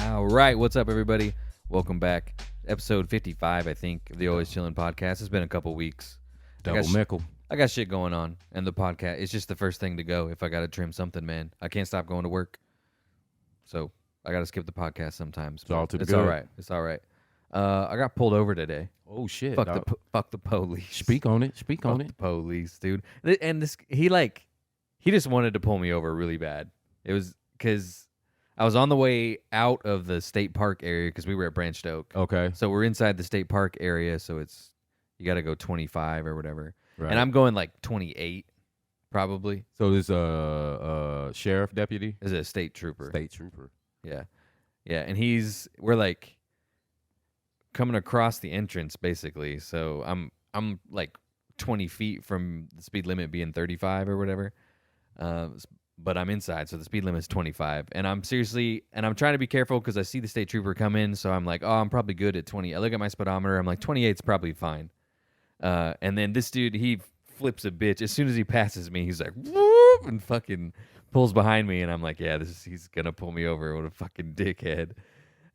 All right, what's up, everybody? Welcome back. Episode 55, I think, of the Always Chillin' podcast. It's been a couple weeks. Double nickel. I got shit going on, and the podcast is just the first thing to go if I got to trim something, man. I can't stop going to work, so I got to skip the podcast sometimes. It's all to the It's good. all right. It's all right. I got pulled over today. Oh shit! Fuck the police. Speak on it. Speak on Fuck it. the police, dude. And he just wanted to pull me over really bad. It was because I was on the way out of the state park area because we were at Branched Oak. Okay. So we're inside the state park area, so you got to go 25 or whatever. Right. And I'm going like 28, probably. So this a sheriff deputy, Is it a state trooper? state trooper. Yeah, yeah. And we're like coming across the entrance basically. So I'm like 20 feet from the speed limit being 35 or whatever. But I'm inside, so the speed limit is 25. And I'm trying to be careful because I see the state trooper come in, so I'm like, oh, I'm probably good at 20. I look at my speedometer, I'm like, 28's probably fine. And then this dude, he flips a bitch. As soon as he passes me, he's like, whoop, and fucking pulls behind me, and I'm like, yeah, he's gonna pull me over. What a fucking dickhead.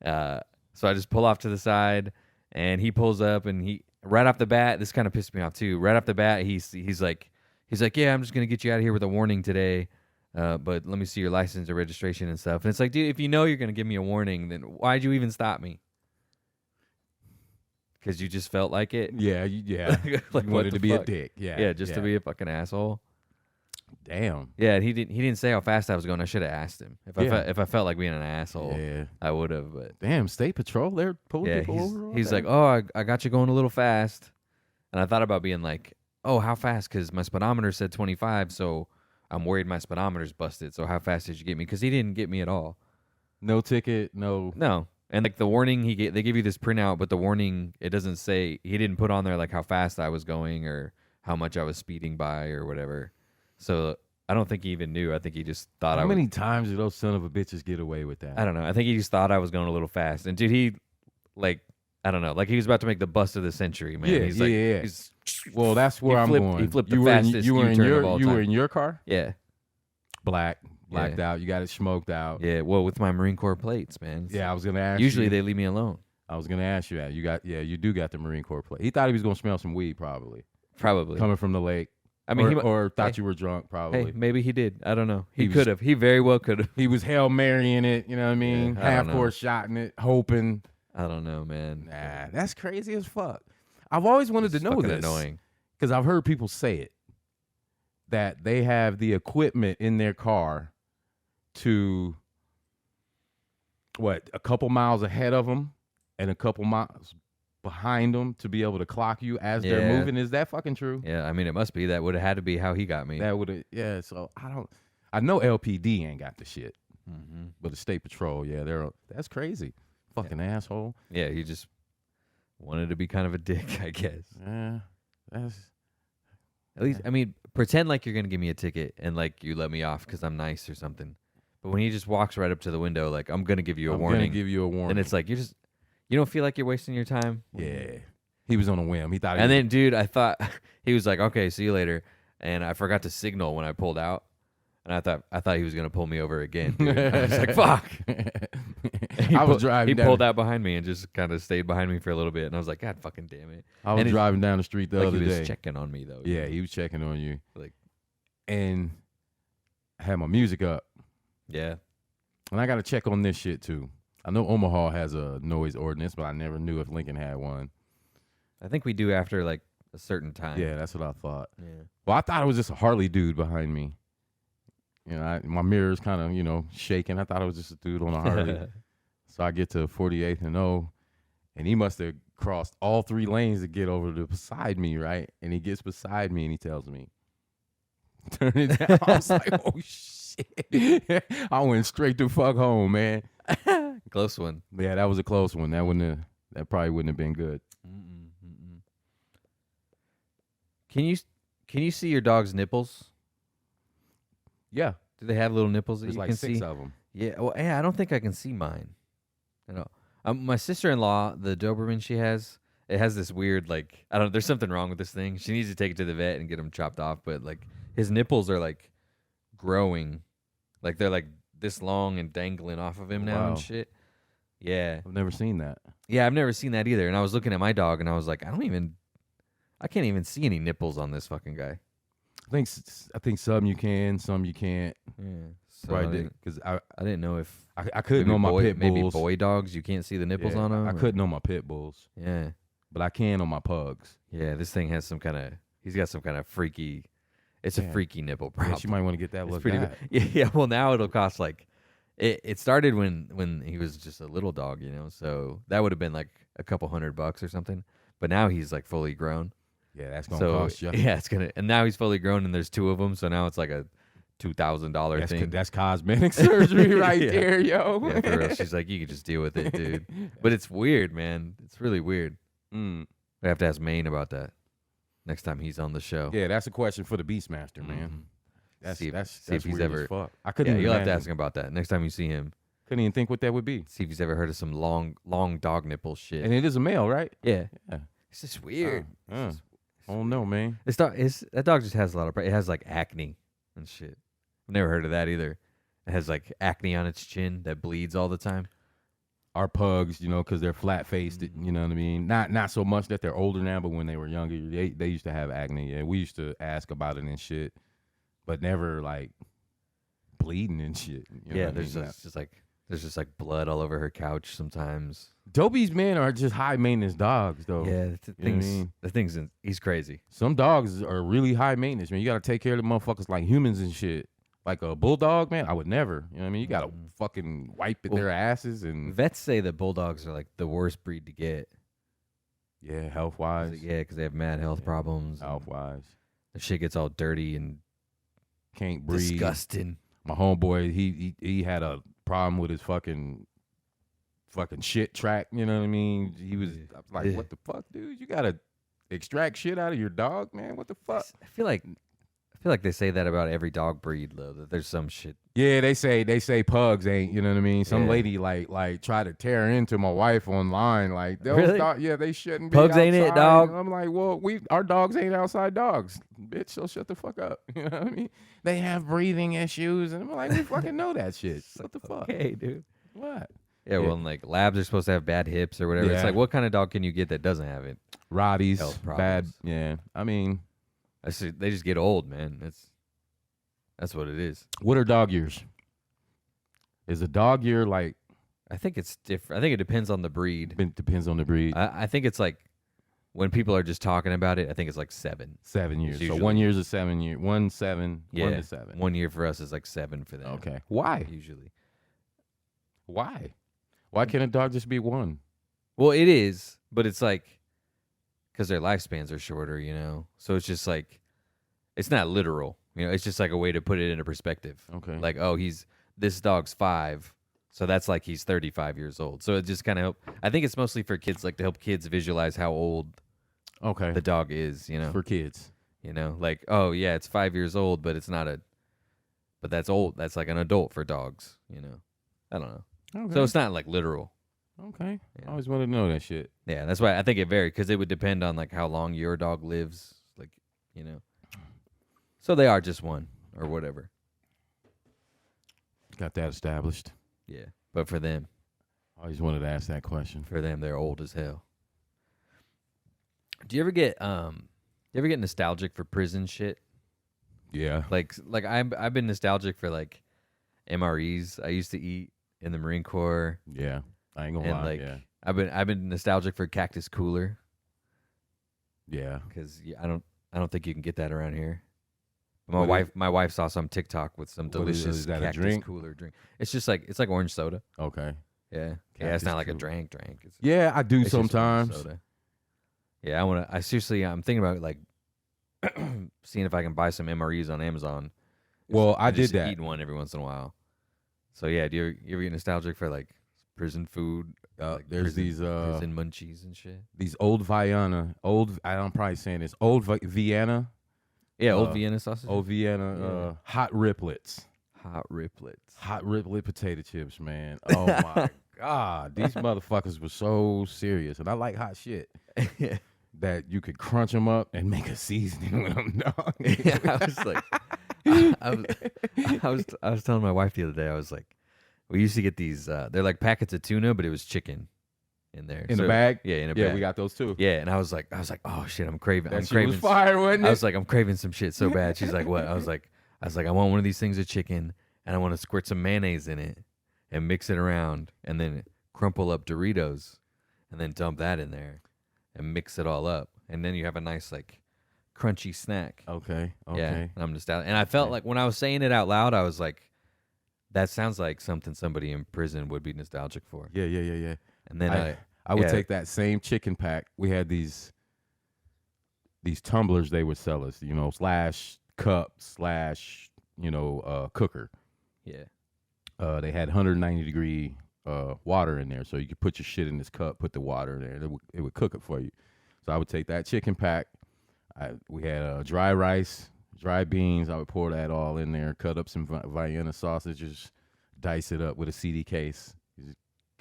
So I just pull off to the side, and he pulls up, and right off the bat, this kind of pissed me off too. Right off the bat, he's like, yeah, I'm just gonna get you out of here with a warning today. But let me see your license or registration and stuff. And it's like, dude, if you know you're going to give me a warning, then why'd you even stop me? Because you just felt like it? Yeah. Like, you what wanted the to be a fuck? dick. Yeah. Yeah, just to be a fucking asshole. Damn. Yeah, and he didn't say how fast I was going. I should have asked him. If I felt like being an asshole, Yeah. I would have. But Damn. State patrol. They're pulling yeah, people over. he's like, oh, I got you going a little fast. And I thought about being like, oh, how fast? Because my speedometer said 25, so I'm worried my speedometer's busted. So how fast did you get me? Because he didn't get me at all. No ticket. No. And like the warning they give you this printout, but the warning, it doesn't say, he didn't put on there like how fast I was going or how much I was speeding by or whatever. So I don't think he even knew. I think he just thought How many times do those son of a bitches get away with that? I don't know. I think he just thought I was going a little fast. And dude, he like, I don't know, like he was about to make the bust of the century, man. Yeah. He's Well, that's where I'm going. He flipped the you were in, fastest you were in U-turn your of all you were time. in your car. Yeah. Blacked out. You got it smoked out. Yeah. Well, with my Marine Corps plates, man. Yeah, I was gonna ask. Usually you, they leave me alone. I was gonna ask you that. You do got the Marine Corps plate. He thought he was gonna smell some weed, probably Probably. coming from the lake. I mean, or thought you were drunk, probably. Hey, maybe he did. I don't know. He was- could have. He very well could have. He was Hail Marying it. You know what I mean? Yeah, I don't Half court shotting it, hoping. I don't know, man. Nah, that's crazy as fuck. I've always wanted It's to know fucking this annoying. because I've heard people say it that they have the equipment in their car to a couple miles ahead of them and a couple miles behind them to be able to clock you as they're Yeah. moving. Is that fucking true? Yeah, I mean, it must be. That would have had to be how he got me. That would have, yeah. So I know LPD ain't got the shit, Mm-hmm. but the state patrol, yeah, that's crazy. Fucking asshole. Yeah, he just wanted to be kind of a dick, I guess. Yeah, that's At least, I mean, pretend like you're gonna give me a ticket and like you let me off because I'm nice or something. But when he just walks right up to the window, like I'm gonna give you a I'm warning, gonna give you a warning. and it's like you don't feel like you're wasting your time. yeah, he was on a whim. He thought, And then, dude, I thought he was like, "Okay, see you later," and I forgot to signal when I pulled out, and I thought he was gonna pull me over again. Dude. I was like, "Fuck!" I was driving. He down, pulled out behind me and just kind of stayed behind me for a little bit, and I was like, "God, fucking damn it!" I was and driving down the street the Like other he was day. checking on me though. Yeah, he was checking on you. Like, And I had my music up, yeah. and I got to check on this shit too. I know Omaha has a noise ordinance, but I never knew if Lincoln had one. I think we do after like a certain time. Yeah, that's what I thought. Yeah. Well, I thought it was just a Harley dude behind me. You know, my mirror's kind of, shaking. I thought it was just a dude on a Harley. So I get to 48th and O, and he must have crossed all 3 lanes to get over to beside me, right? And he gets beside me and he tells me, turn it down. I was like, oh, shit. I went straight to fuck home, man. Close one. Yeah, that was a close one. That probably wouldn't have been good. Can you see your dog's nipples? Yeah, Do they have little nipples that there's you like can 6 see? of them. Yeah. Well, yeah. I don't think I can see mine. I know. My sister-in-law, the Doberman she has, it has this weird like I don't. There's something wrong with this thing. She needs to take it to the vet and get him chopped off. But like his nipples are like growing, like they're like this long and dangling off of him now Wow. and shit. Yeah. I've never seen that. Yeah, I've never seen that either. And I was looking at my dog and I was like, I can't even see any nipples on this fucking guy. I think some you can, some you can't. Yeah. So Right, because I didn't know if I couldn't on my pit bulls. Maybe boy dogs, you can't see the nipples on them. I couldn't on my pit bulls. Yeah. But I can on my pugs. Yeah, this thing has he's got some kind of freaky, it's a freaky nipple problem. Yeah, you might want to get that looked at. Yeah, well now it'll cost like, it started when he was just a little dog, so that would have been like a couple $100 or something. But now he's like fully grown. Yeah, that's going to cost you. Yeah, and now he's fully grown and there's 2 of them, so now it's like a $2,000 thing. That's cosmetic surgery right Yeah. there, yo. Yeah, for real. She's like, you could just deal with it, dude. But it's weird, man. It's really weird. Mm. I have to ask Maine about that next time he's on the show. Yeah, that's a question for the Beastmaster, man. Mhm. That's See if that's he's weird ever. as fuck. I Yeah, couldn't. you'll have to imagine. ask him about that next time you see him. Couldn't even think what that would be. See if he's ever heard of some long dog nipple shit. And it is a male, right? Yeah, Yeah. it's just weird. I don't know, man. That dog just has a lot of. It has like acne and shit. I've never heard of that either. It has like acne on its chin that bleeds all the time. Our pugs, because they're flat faced, you know what I mean? Not so much that they're older now, but when they were younger, they used to have acne. Yeah, we used to ask about it and shit, but never like bleeding and shit. You know Yeah, what I there's mean? there's just like blood all over her couch sometimes. Dobies, man, are just high maintenance dogs, though. Yeah, what I mean? He's crazy. Some dogs are really high maintenance, man. You got to take care of the motherfuckers like humans and shit. Like a bulldog, man, I would never. You know what I mean? You got to fucking wipe at their asses and Vets say that bulldogs are like the worst breed to get. yeah, health wise. Yeah, because they have mad health problems. Health wise, The shit gets all dirty and can't breathe. disgusting. My homeboy, he had a problem with his fucking shit track. You know what I mean? I was like, Yeah. what the fuck, dude? You gotta extract shit out of your dog, man. What the fuck? I feel like they say that about every dog breed, though. That there's some shit. Yeah, they say pugs ain't. You know what I mean? Some Yeah. lady like try to tear into my wife online. Like those Really? they shouldn't be. Pugs ain't it, outside. dog? I'm like, well, our dogs ain't outside dogs, bitch. So shut the fuck up. You know what I mean? They have breathing issues, and I'm like, we fucking know that shit. What the fuck? Okay, dude. What? Yeah, well, and like labs are supposed to have bad hips or whatever. It's Yeah. like, what kind of dog can you get that doesn't have it? Roddies, Health bad. problems. Yeah, I mean, They just get old, man. That's what it is. what are dog years? Is a dog year like? I think it's different. I think it depends on the breed. Depends on the breed. I think it's like when people are just talking about it. I think it's like 7. 7 years. So usually- 1 year's a 7 year. 1 7. Yeah, 1 to 7. 1 year for us is like 7 for them. Okay. Why? Usually. Why? Why can't a dog just be 1? Well, it is, but it's like because their lifespans are shorter, So it's just like it's not literal, It's just like a way to put it into perspective. Okay. Like, oh, this dog's 5, so that's like he's 35 years old. So it just kind of help. I think it's mostly for kids, like to help kids visualize how old Okay. the dog is, For kids. Like, oh yeah, it's 5 years old, but it's not but that's old. That's like an adult for dogs, I don't know. Okay. So it's not like literal. Okay. Yeah. I always wanted to know that shit. Yeah, that's why I think it varied because it would depend on like how long your dog lives, like So they are just 1 or whatever. Got that established. Yeah, but for them, I always wanted to ask that question. they're old as hell. Do you ever get nostalgic for prison shit? Yeah. Like I've been nostalgic for like MREs I used to eat in the Marine Corps, Yeah. I ain't gonna and lie. like Yeah. I've been nostalgic for Cactus Cooler Yeah. because I don't think you can get that around here. What My wife saw some TikTok with some What is delicious is that, a Cactus drink? Cooler drink. It's just like it's like orange soda. Okay. Yeah, it's Cactus not like a Cooler. drink. It's, Yeah, I do it's just orange sometimes. soda. Yeah, I'm thinking about like seeing if I can buy some MREs on Amazon. Well, I Just did that. Eat one every once in a while. So yeah, do you ever get nostalgic for like prison food? Like There's these prison munchies and shit. old Vienna, I'm probably saying this, old Vienna, Yeah, old Uh, Vienna sausage. old Vienna hot riplets. Hot riplets. Hot riplet potato chips, man. Oh my God. These motherfuckers were so serious. And I like hot shit. That you could crunch them up and make a seasoning with them, dog. Yeah, I was like, I was telling my wife the other day, I was like, We used to get these. They're like packets of tuna, but it was chicken in there. In the bag? Yeah, in a Yeah, bag. we got those too. Yeah, and I was like, oh shit, I'm craving. That I'm shit craving. was fire, wasn't it? I was like, I'm craving some shit so bad. She's like, what? I was like, I want one of these things of chicken, and I want to squirt some mayonnaise in it and mix it around, and then crumple up Doritos, and then dump that in there, and mix it all up, and then you have a nice like crunchy snack. Okay. Yeah, and I'm nostalgic. And I felt like when I was saying it out loud, I was like, that sounds like something somebody in prison would be nostalgic for. Yeah. And then I would take that same chicken pack. We had these tumblers they would sell us, slash cup slash, cooker. Yeah. They had 190-degree water in there, so you could put your shit in this cup, put the water in there, and it would cook it for you. So I would take that chicken pack. We had dry rice, dry beans. I would pour that all in there, cut up some Vienna sausages, dice it up with a CD case.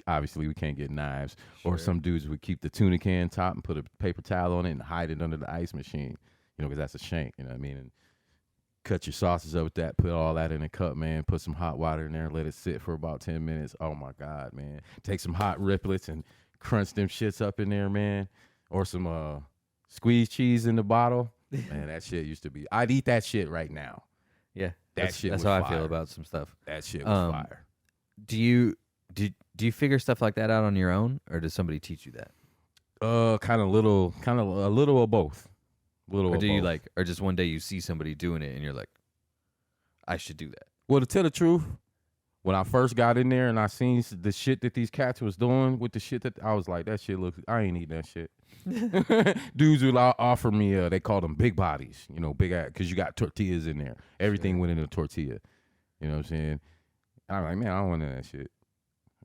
Obviously, we can't get knives. Sure. Or some dudes would keep the tuna can top and put a paper towel on it and hide it under the ice machine, because that's a shank, you know what I mean? And cut your sausage up with that, put all that in a cup, man. Put some hot water in there, let it sit for about 10 minutes. Oh, my God, man. Take some hot riplets and crunch them shits up in there, man. Or some squeezed cheese in the bottle. Man, that shit used to be. I'd eat that shit right now. Yeah. That's how fire. I feel about some stuff. That shit was fire. Do you figure stuff like that out on your own, or does somebody teach you that? Kind of a little of both. Or do you or just one day you see somebody doing it and you're like, I should do that? Well, to tell the truth, when I first got in there and I seen the shit that these cats was doing with the shit that I was like, that shit looks. I ain't eating that shit. Dudes would offer me. They called them big bodies. Big ass, because you got tortillas in there. Everything went in a tortilla. You know what I'm saying? I'm like, man, I don't want none of that shit.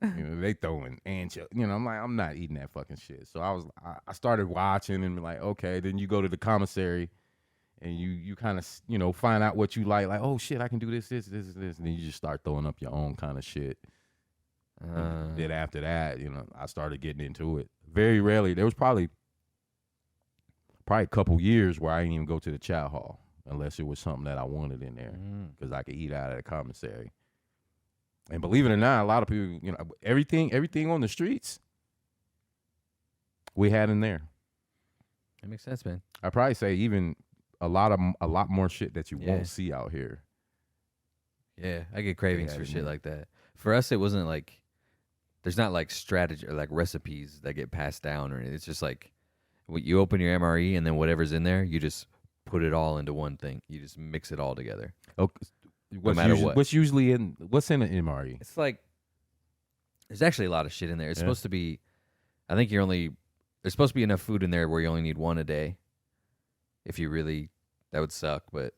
They throwing ancho. I'm like, I'm not eating that fucking shit. So I started watching and be like, okay. Then you go to the commissary, and you kind of find out what you like. Like, oh shit, I can do this, and then you just start throwing up your own kind of shit. Then after that, I started getting into it. Very rarely. There was probably a couple years where I didn't even go to the chow hall unless it was something that I wanted in there because I could eat out of the commissary. And believe it or not, a lot of people, everything on the streets, we had in there. That makes sense, man. I'd probably say even a lot more shit that you won't see out here. Yeah, I get cravings for shit like that. For us, it wasn't like, there's not like strategy or like recipes that get passed down or anything. It's just like, you open your MRE and then whatever's in there, you just put it all into one thing. You just mix it all together. Okay. What's usually what's in an MRE? It's like, there's actually a lot of shit in there. It's supposed to be, I think there's supposed to be enough food in there where you only need one a day. If you really, that would suck, but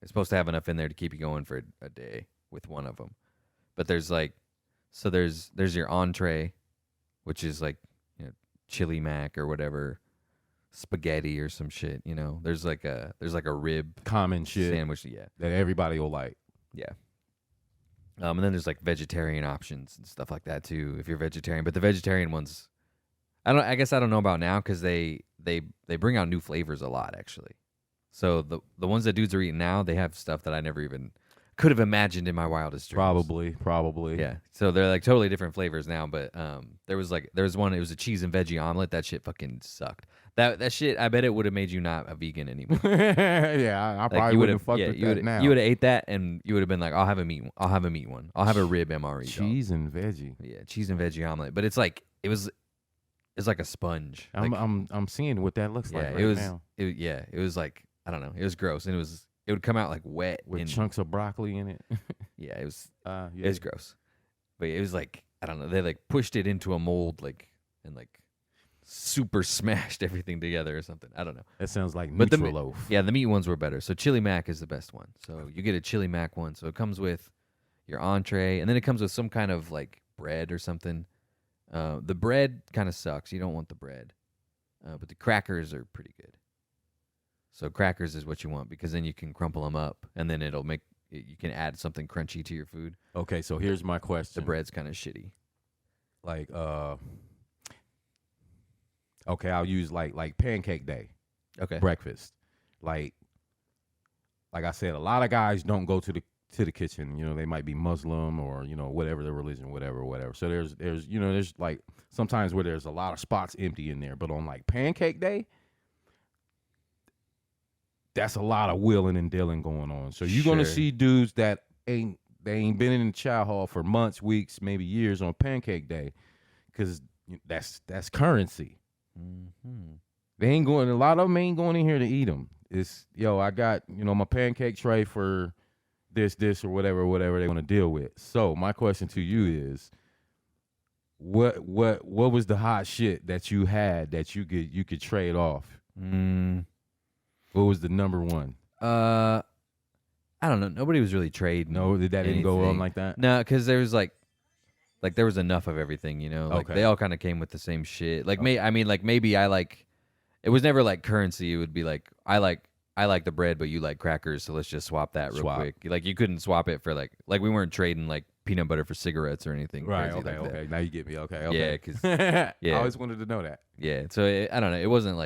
it's supposed to have enough in there to keep you going for a day with one of them. But there's there's your entree, which is like, chili mac or whatever, spaghetti or some shit, There's like a rib common shit sandwich, that everybody will like. Yeah. And then there's like vegetarian options and stuff like that too, if you're vegetarian. But the vegetarian ones, I guess I don't know about now because they bring out new flavors a lot actually. So the ones that dudes are eating now, they have stuff that I never even could have imagined in my wildest dreams. Probably. Yeah. So they're like totally different flavors now. But there was one. It was a cheese and veggie omelet. That shit fucking sucked. That shit. I bet it would have made you not a vegan anymore. Yeah, I probably would have fucked with that now. You would have ate that, and you would have been like, I'll have a meat one. I'll have a meat one. I'll have a rib MRE. Cheese and veggie. Yeah, cheese and veggie omelet. But it's like it's like a sponge. I'm seeing what that looks like now. It was like, I don't know. It was gross, and it would come out like wet with chunks of broccoli in it. Yeah, it was. It was gross, but it was like, I don't know. They like pushed it into a mold, and super smashed everything together or something. I don't know. That sounds like meatloaf. Yeah, the meat ones were better. So chili mac is the best one. So you get a chili mac one. So it comes with your entree, and then it comes with some kind of like bread or something. The bread kind of sucks. You don't want the bread, but the crackers are pretty good. So crackers is what you want because then you can crumple them up, and then you can add something crunchy to your food. Okay, so here's my question. The bread's kind of shitty. Like, okay, I'll use like pancake day. Okay. Breakfast. Like I said, a lot of guys don't go to to the kitchen. You know, they might be Muslim or, you know, whatever their religion, whatever. So there's you know, there's like sometimes where there's a lot of spots empty in there, but on like pancake day, that's a lot of wheeling and dealing going on. So you're gonna see dudes that ain't been in the chow hall for months, weeks, maybe years on pancake day, because that's currency. Mm-hmm. They ain't going. A lot of them ain't going in here to eat them. It's I got my pancake tray for this or whatever they want to deal with. So my question to you is, what was the hot shit that you had that you could trade off? What was the number one? I don't know. Nobody was really trading. No, that didn't go on like that. No, because there was like there was enough of everything, Like they all kind of came with the same shit. Like maybe I like. It was never like currency. It would be like I like the bread, but you like crackers, so let's just swap that real quick. Like you couldn't swap it for like we weren't trading like peanut butter for cigarettes or anything. Right. Crazy Okay. like Okay. that. Now you get me. Okay. Yeah. Because I always wanted to know that. Yeah. So I don't know. It wasn't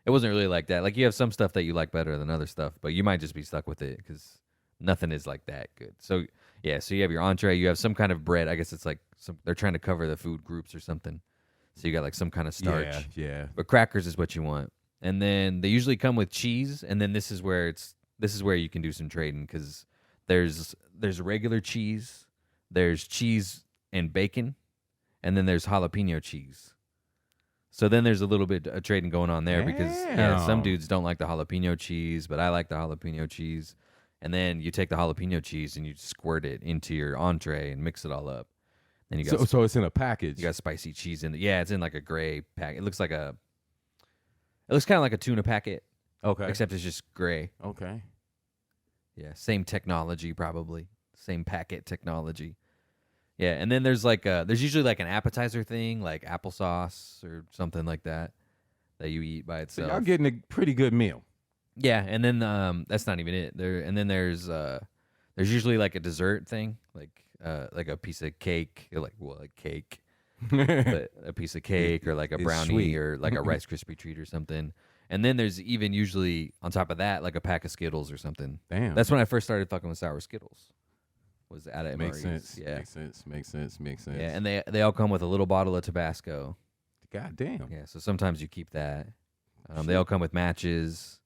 really like that. Like you have some stuff that you like better than other stuff, but you might just be stuck with it because nothing is like that good. So yeah. So you have your entree. You have some kind of bread. I guess it's like they're trying to cover the food groups or something. So you got like some kind of starch. Yeah. But crackers is what you want. And then they usually come with cheese, and then this is where you can do some trading because there's regular cheese, there's cheese and bacon, and then there's jalapeno cheese. So then there's a little bit of trading going on there because some dudes don't like the jalapeno cheese, but I like the jalapeno cheese. And then you take the jalapeno cheese and you squirt it into your entree and mix it all up. Then you got so it's in a package. You got spicy cheese in it. Yeah, it's in like a gray pack. It looks kind of like a tuna packet. Okay. Except it's just gray. Okay. Yeah, same technology probably. Same packet technology. Yeah, and then there's there's usually like an appetizer thing, like applesauce or something like that you eat by itself. So y'all getting a pretty good meal. Yeah, and then that's not even it. There's usually like a dessert thing, like a piece of cake, like cake. But a piece of cake or like a brownie or like a Rice Krispie treat or something. And then there's even usually on top of that like a pack of Skittles or something. Damn. That's when I first started fucking with sour Skittles. Was at MREs. Makes sense. Yeah. Makes sense. Yeah, and they all come with a little bottle of Tabasco. God damn. Yeah, so sometimes you keep that. They all come with matches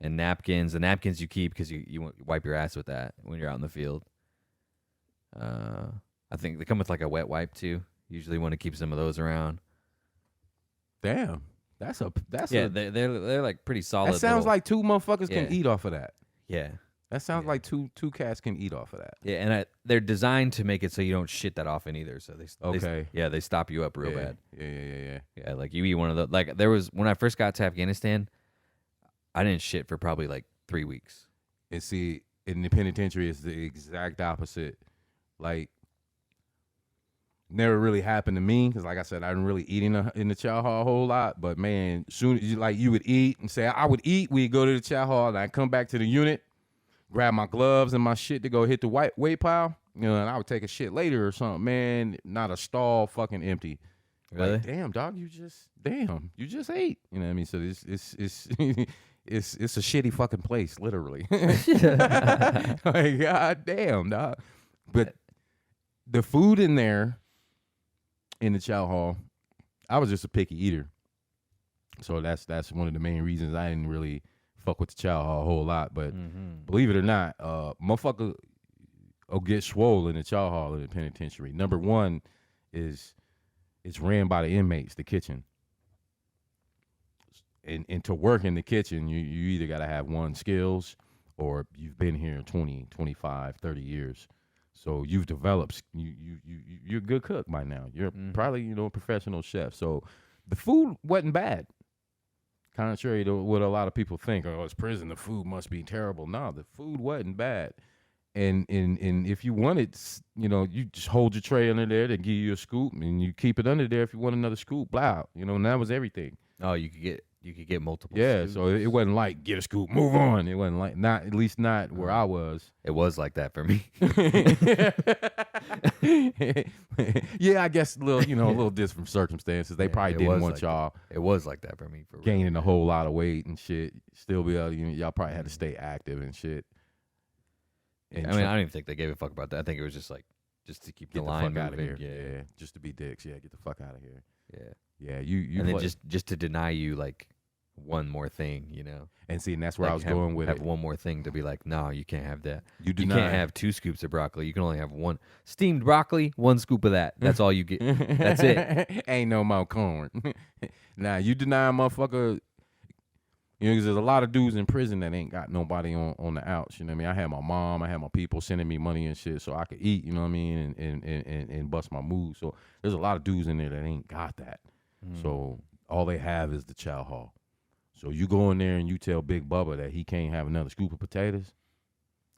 and napkins. The napkins you keep because you wipe your ass with that when you're out in the field. I think they come with like a wet wipe too. Usually want to keep some of those around. Damn. They're like pretty solid. That sounds like two motherfuckers can eat off of that. Yeah. That sounds like two cats can eat off of that. Yeah, and they're designed to make it so you don't shit that often either. So they stop you up real bad. Yeah. Yeah, like you eat one of the like there was when I first got to Afghanistan, I didn't shit for probably like 3 weeks. And see, in the penitentiary, it's the exact opposite. Like, never really happened to me because, like I said, I didn't really eat in the chow hall a whole lot. But man, soon as you would eat and say I would eat, we'd go to the chow hall and I'd come back to the unit, grab my gloves and my shit to go hit the weight pile, and I would take a shit later or something. Man, not a stall fucking empty. Really? Like, damn, dog, you just ate. You know what I mean? So it's it's a shitty fucking place, literally. Like, god damn, dog. But the food in there, in the chow hall, I was just a picky eater. So that's one of the main reasons I didn't really fuck with the chow hall a whole lot. But believe it or not, motherfucker will get swole in the chow hall in the penitentiary. Number one is it's ran by the inmates, the kitchen. And to work in the kitchen, you either got to have one, skills, or you've been here 20, 25, 30 years. So you've developed, you're a good cook by now. You're probably, a professional chef. So the food wasn't bad. Contrary to what a lot of people think, it's prison, the food must be terrible. No, the food wasn't bad. And if you wanted, you just hold your tray under there, they give you a scoop, and you keep it under there if you want another scoop, blah. And that was everything. Oh, you could get multiple. Yeah, scoops. so it wasn't like get a scoop, move on. It wasn't like at least not where I was. It was like that for me. Yeah, I guess a little different circumstances. They probably didn't want y'all. It was like that for me. For gaining a whole lot of weight and shit. Still be able, y'all probably had to stay active and shit. And I mean, I don't even think they gave a fuck about that. I think it was just like just to keep get the line fuck out of moving. here. Yeah, just to be dicks. Yeah, get the fuck out of here. Yeah. Yeah, you And then just to deny you like one more thing, you know. and see, and that's where Like I was going with have it. one more thing to be like, no, you can't have that. You You can't have 2 scoops of broccoli. You can only have one steamed broccoli, 1 scoop of that. That's all you get. That's it. Ain't no more corn. Now you deny a motherfucker. You know, 'cause there's a lot of dudes in prison that ain't got nobody on the outs. You know what I mean? I had my mom, I had my people sending me money and shit so I could eat. You know what I mean? And bust my mood. So there's a lot of dudes in there that ain't got that. So all they have is the chow hall. So you go in there and you tell Big Bubba that he can't have another scoop of potatoes,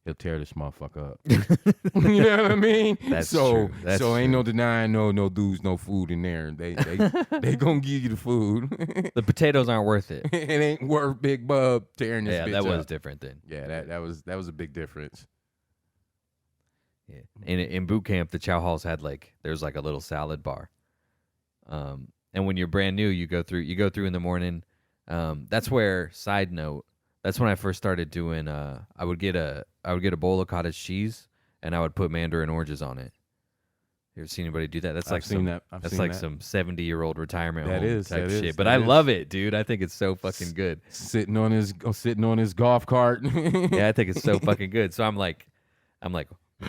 he'll tear this motherfucker up. You know what I mean? That's so true. That's so ain't true. no denying no dudes, no food in there. They gonna give you the food. The potatoes aren't worth it. It ain't worth Big Bub tearing this Yeah, bitch that was up. different then. Yeah, that was a big difference. Yeah. In boot camp, the chow halls had there's like a little salad bar. And when you're brand new, you go through in the morning. That's where, side note, that's when I first started doing I would get a bowl of cottage cheese and I would put mandarin oranges on it. You ever seen anybody do that? That's I've seen that. some 70-year-old retirement That home is, type that is, shit. But that I is. love it, dude. I think it's so fucking good. Sitting on his golf cart. Yeah, I think it's so fucking good. So I'm like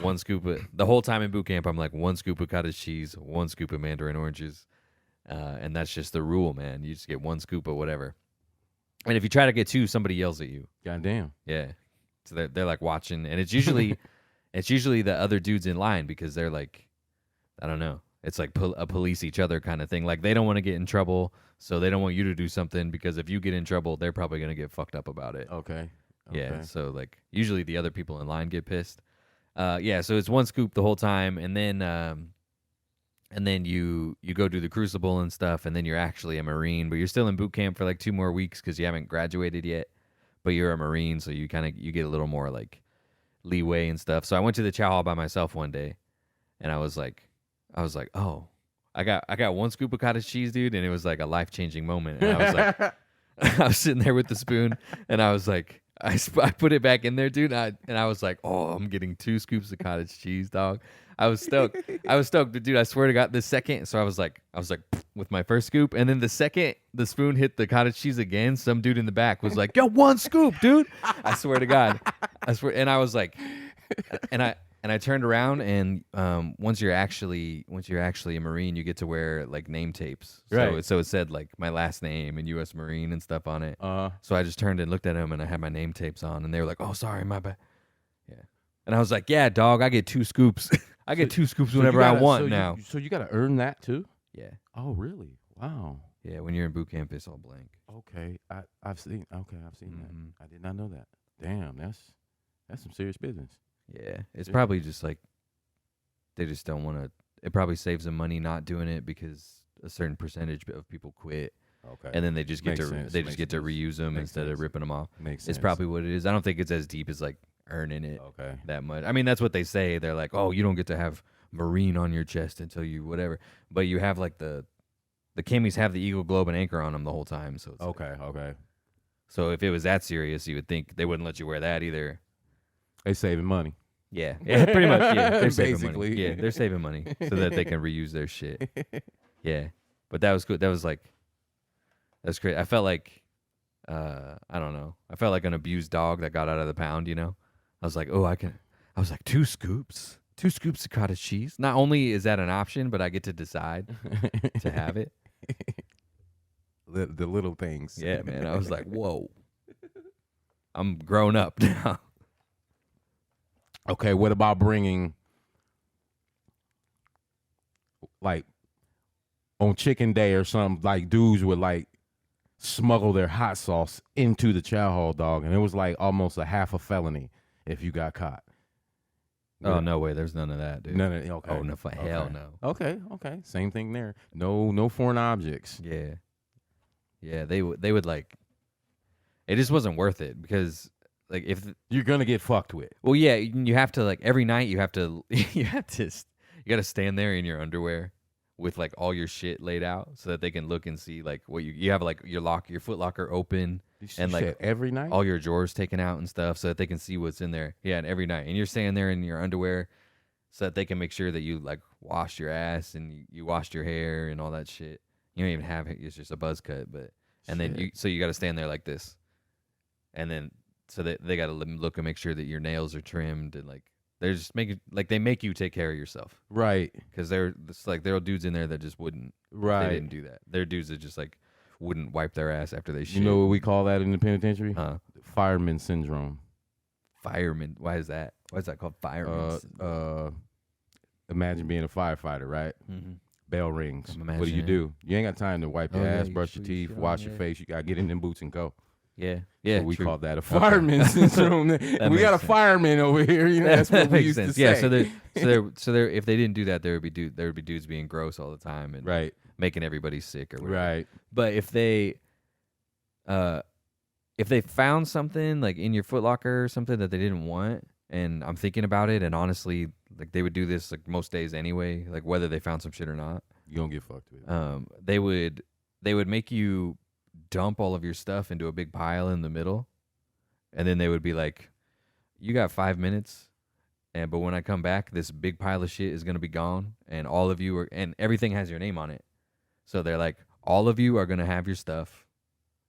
1 scoop of, the whole time in boot camp, I'm like 1 scoop of cottage cheese, 1 scoop of mandarin oranges. And that's just the rule, man. You just get 1 scoop of whatever. And if you try to get 2, somebody yells at you. Goddamn. Yeah. So they're like watching, and it's usually the other dudes in line because they're like, I don't know. It's like a police each other kind of thing. Like they don't want to get in trouble, so they don't want you to do something because if you get in trouble, they're probably gonna get fucked up about it. Okay. Yeah. So like usually the other people in line get pissed. Yeah. So it's 1 scoop the whole time, and then you go do the crucible and stuff, and then you're actually a Marine, but you're still in boot camp for like 2 more weeks because you haven't graduated yet. But you're a Marine, so you get a little more like leeway and stuff. So I went to the chow hall by myself one day, and I was like, oh, I got 1 scoop of cottage cheese, dude, and it was like a life-changing moment. And I was like, I was sitting there with the spoon, and I was like, I put it back in there, dude, and I was like, oh, I'm getting 2 scoops of cottage cheese, dog. I was stoked. But dude, I swear to God, the second, so I was like with my first scoop, and then the second the spoon hit the cottage cheese again, some dude in the back was like, yo, 1 scoop, dude. I swear to God. And I was like, and I turned around, and once you're actually a Marine, you get to wear like name tapes. Right. So it said like my last name and U.S. Marine and stuff on it. Uh-huh. So I just turned and looked at them, and I had my name tapes on, and they were like, "Oh, sorry, my bad." Yeah. And I was like, "Yeah, dog, I get 2 scoops. I get 2 scoops whenever I want now." So you got to earn that too? Yeah. Oh, really? Wow. Yeah. When you're in boot camp, it's all blank. Okay. I've seen that. I did not know that. Damn, that's some serious business. Yeah. It's probably just like they just don't want to. It probably saves them money not doing it because a certain percentage of people quit. Okay. And then they just get Makes to sense. they just get to reuse them Makes instead sense. of ripping them off. Makes sense. It's probably what it is. I don't think it's as deep as like earning it Okay. that much. I mean, that's what they say. They're like, oh, you don't get to have Marine on your chest until you whatever. But you have like the Kimmies have the Eagle Globe and Anchor on them the whole time. So it's Okay. Okay. so if it was that serious, you would think they wouldn't let you wear that either. They saving money. Yeah, pretty much. Yeah, they're saving money. Basically. Yeah, they're saving money so that they can reuse their shit. Yeah, but that was good. That was like, that's great. I felt like, I don't know. I felt like an abused dog that got out of the pound. You know, I was like, I was like 2 scoops of cottage cheese. Not only is that an option, but I get to decide to have it. The little things. Yeah, man. I was like, whoa, I'm grown up now. Okay, what about bringing, like, on chicken day or something, like, dudes would, like, smuggle their hot sauce into the chow hall, dog, and it was, like, almost a half a felony if you got caught. Oh, no way. There's none of that, dude. None of, okay. Oh, no, hell no. Okay. Same thing there. No foreign objects. Yeah. Yeah, they would, like, it just wasn't worth it because, like, if You're going to get fucked with. well, yeah, you have to like every night you have to you got to stand there in your underwear with like all your shit laid out so that they can look and see like what you have like your foot locker open and like every night, all your drawers taken out and stuff so that they can see what's in there. Yeah, and every night. And you're staying there in your underwear so that they can make sure that you like washed your ass and you washed your hair and all that shit. You don't even have it. It's just a buzz cut, but and then you got to stand there like this. And then so that they got to look and make sure that your nails are trimmed and like they're just making like they make you take care of yourself. Right. Cuz there are dudes in there that just wouldn't. Right. They didn't do that. There are dudes that just like wouldn't wipe their ass after they shit. You know what we call that in the penitentiary? Fireman syndrome. Fireman. Why is that? Why is that called fireman syndrome? Imagine being a firefighter, right? Mm-hmm. Bell rings. What do? You ain't got time to wipe your ass, brush your teeth, wash your face. You got to get in them boots and go. Yeah. So we call that a fireman syndrome. We got a fireman over here. You know, that's what we used to say. Yeah. So there. If they didn't do that, there would be dudes being gross all the time and making everybody sick or whatever. Right. But if they found something like in your Foot Locker or something that they didn't want, and I'm thinking about it, and honestly, like they would do this like most days anyway, like whether they found some shit or not. You don't get fucked with. They would make you dump all of your stuff into a big pile in the middle, and then they would be like, "You got 5 minutes, but when I come back, this big pile of shit is gonna be gone, and all of you and everything has your name on it." So they're like, "All of you are gonna have your stuff,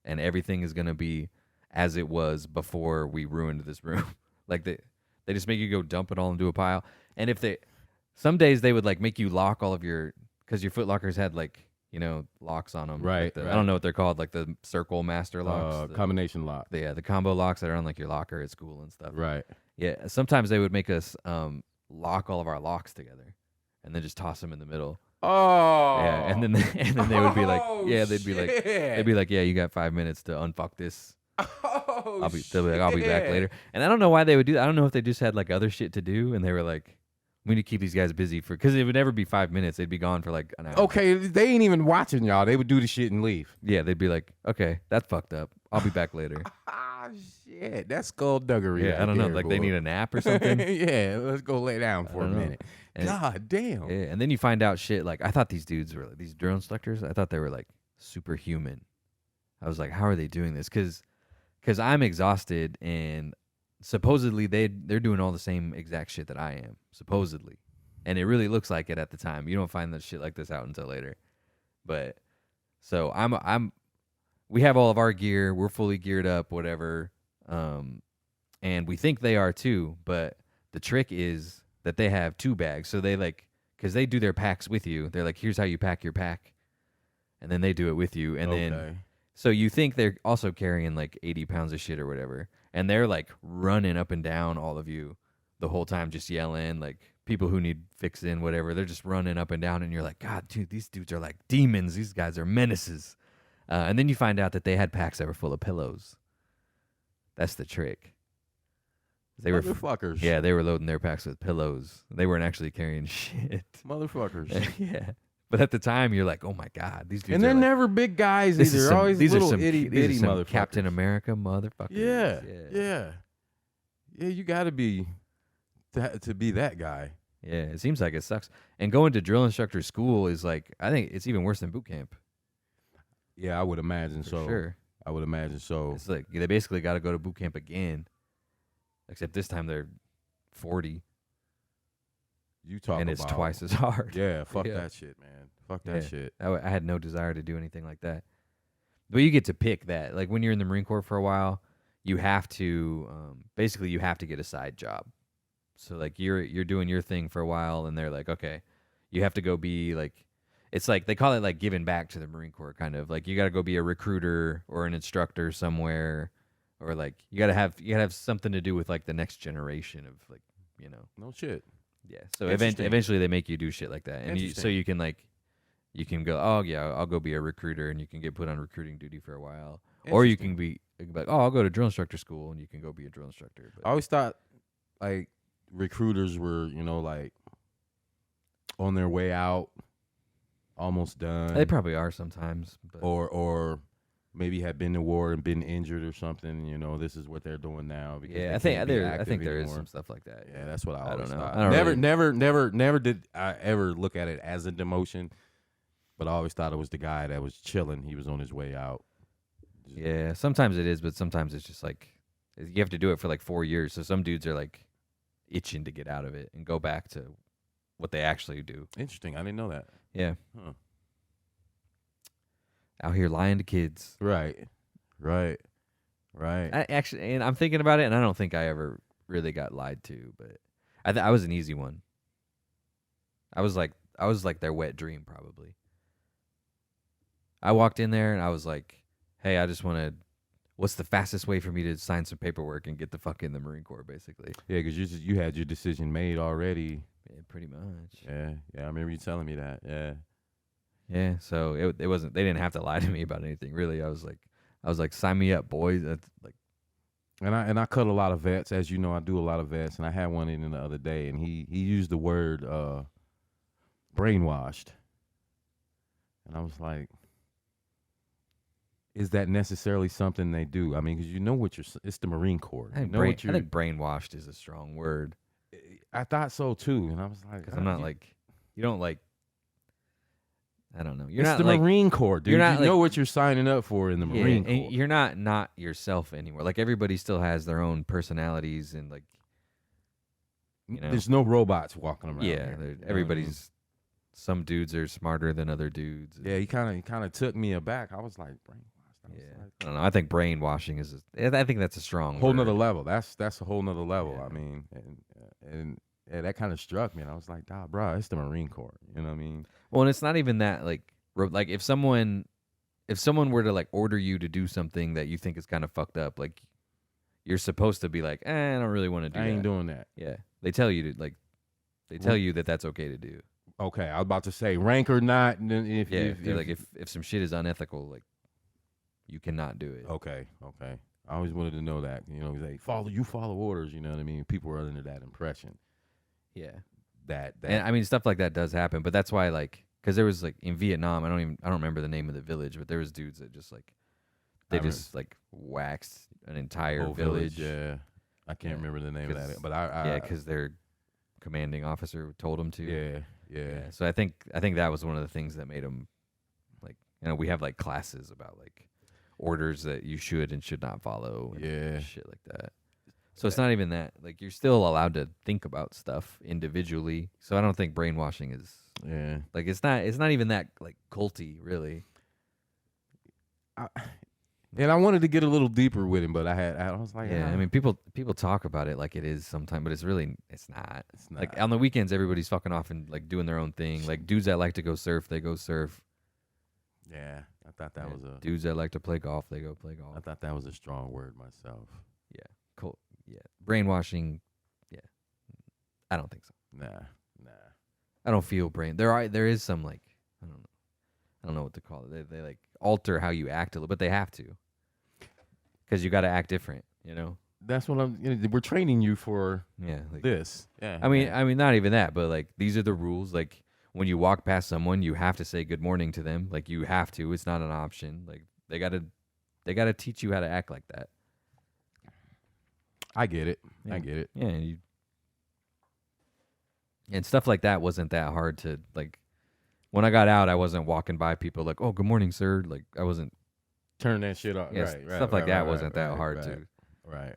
and everything is gonna be as it was before we ruined this room." Like they just make you go dump it all into a pile, and some days they would like make you lock all of because your Foot Lockers had like, you know, locks on them. Right, I don't know what they're called, like the circle master locks. Combination lock. Yeah, the combo locks that are on like your locker at school and stuff. Right. Yeah, sometimes they would make us lock all of our locks together and then just toss them in the middle. Oh. Yeah, and then they would be like, yeah, they'd be like, yeah, you got 5 minutes to unfuck this. They'll be like, I'll be back later. And I don't know why they would do that. I don't know if they just had like other shit to do and they were like, we need to keep these guys busy because it would never be 5 minutes. They'd be gone for like an hour. Okay, they ain't even watching y'all. They would do the shit and leave. Yeah, they'd be like, okay, that's fucked up. I'll be back later. Ah, shit. That's skullduggery. Yeah, I don't know. Like they need a nap or something. Yeah, let's go lay down for a minute. God damn. Yeah, and then you find out shit like I thought these dudes were these drill instructors. I thought they were like superhuman. I was like, how are they doing this? Because I'm exhausted and supposedly they're doing all the same exact shit that I am, supposedly. And it really looks like it at the time. You don't find that shit like this out until later. But so we have all of our gear, we're fully geared up, whatever. And we think they are too, but the trick is that they have 2 bags. So they like, because they do their packs with you. They're like, here's how you pack your pack. And then they do it with you. And then, so you think they're also carrying like 80 pounds of shit or whatever. And they're like running up and down all of you the whole time, just yelling, like people who need fixing, whatever. They're just running up and down. And you're like, God, dude, these dudes are like demons. These guys are menaces. And then you find out that they had packs that were full of pillows. That's the trick. They were motherfuckers. Yeah, they were loading their packs with pillows. They weren't actually carrying shit. Motherfuckers. Yeah. But at the time, you're like, oh my God, these dudes. And they're like, never big guys either. They're always little itty bitty motherfuckers. Captain America motherfuckers. Yeah. You got to be to be that guy. Yeah, it seems like it sucks. And going to drill instructor school is like, I think it's even worse than boot camp. Yeah, I would imagine so. Sure. I would imagine so. It's like they basically got to go to boot camp again, except this time they're 40. And it's twice as hard. Yeah, fuck that shit, man. Fuck that shit. I had no desire to do anything like that. But you get to pick that. Like when you're in the Marine Corps for a while, you have to basically you have to get a side job. So like you're doing your thing for a while, and they're like, okay, you have to go be like, it's like they call it like giving back to the Marine Corps, kind of like you got to go be a recruiter or an instructor somewhere, or like you gotta have something to do with like the next generation of like, you know. No shit. Yeah. So eventually they make you do shit like that, and you can go, oh yeah, I'll go be a recruiter, and you can get put on recruiting duty for a while, or you can be like, oh, I'll go to drill instructor school, and you can go be a drill instructor. But I always thought like recruiters were, you know, like on their way out, almost done. They probably are sometimes, but. or maybe had been to war and been injured or something. You know, this is what they're doing now. Yeah, I think there is some stuff like that. Yeah, that's what I always don't know. thought. I don't never did I ever look at it as a demotion. But I always thought it was the guy that was chilling. He was on his way out. Yeah, sometimes it is, but sometimes it's just like you have to do it for like 4 years. So some dudes are like itching to get out of it and go back to what they actually do. Interesting. I didn't know that. Yeah. Huh. Out here lying to kids. Right. Right. I actually, and I'm thinking about it, and I don't think I ever really got lied to, but I was an easy one. I was like their wet dream, probably. I walked in there and I was like, "Hey, I just want to. What's the fastest way for me to sign some paperwork and get the fuck in the Marine Corps?" Basically. Yeah, because you had your decision made already. Yeah, pretty much. Yeah. I remember you telling me that. Yeah. Yeah. So it wasn't. They didn't have to lie to me about anything, really. I was like, "Sign me up, boys." That's like. And I cut a lot of vets, as you know. I do a lot of vets, and I had one in the other day, and he used the word brainwashed, and I was like, is that necessarily something they do? I mean, because you know what it's the Marine Corps. I think brainwashed is a strong word. I thought so too, and I was like, because I'm not like, you don't like. I don't know. You're it's not the like, Marine Corps, dude. You're not you know what you're signing up for in the Marine Corps. And you're not yourself anymore. Like everybody still has their own personalities and like. You know, there's no robots walking around. Yeah, everybody's. Some dudes are smarter than other dudes. Yeah, he kind of took me aback. I was like, brainwashed. Yeah, I don't know. I think brainwashing is. I think that's a strong whole word. nother level. That's a whole nother level. Yeah. I mean, and that kind of struck me, and I was like, "Nah, bro, it's the Marine Corps." You know what I mean? Well, and it's not even that like if someone were to like order you to do something that you think is kind of fucked up, like you're supposed to be like, I don't really want to do that. I ain't doing that. Yeah, they tell you to like, they tell you that that's okay to do. Okay, I was about to say rank or not. If some shit is unethical, like you cannot do it. Okay. I always wanted to know that. You know, they follow orders. You know what I mean? People are under that impression. Yeah. That and I mean stuff like that does happen, but that's why like because there was like in Vietnam, I don't remember the name of the village, but there was dudes that just like like waxed an entire village. Yeah, I can't remember the name of that, but because their commanding officer told them to. Yeah. So I think that was one of the things that made them like, you know, we have like classes about like orders that you should and should not follow. And shit like that. So it's not even that. Like you're still allowed to think about stuff individually. So I don't think brainwashing is. Yeah. Like it's not even that like culty really. And I wanted to get a little deeper with him, but I was like, I mean, people talk about it like it is sometimes, but it's not. It's not. Like on the weekends, everybody's fucking off and like doing their own thing. Like dudes that like to go surf, they go surf. Yeah, I thought that was a dudes that like to play golf, they go play golf. I thought that was a strong word myself. Yeah, cool. Yeah, brainwashing. Yeah, I don't think so. Nah. I don't feel There is some like I don't know what to call it. They like alter how you act a little, but they have to. Because you got to act different, you know. That's what we're training you for. Like, this. Yeah. I mean, not even that, but like these are the rules. Like when you walk past someone, you have to say good morning to them. Like you have to. It's not an option. Like they gotta teach you how to act like that. I get it. Yeah. I get it. Yeah. And stuff like that wasn't that hard to like. When I got out, I wasn't walking by people like, "Oh, good morning, sir." Like I wasn't. Turn that shit off. Yeah, stuff like that wasn't that hard to. Right.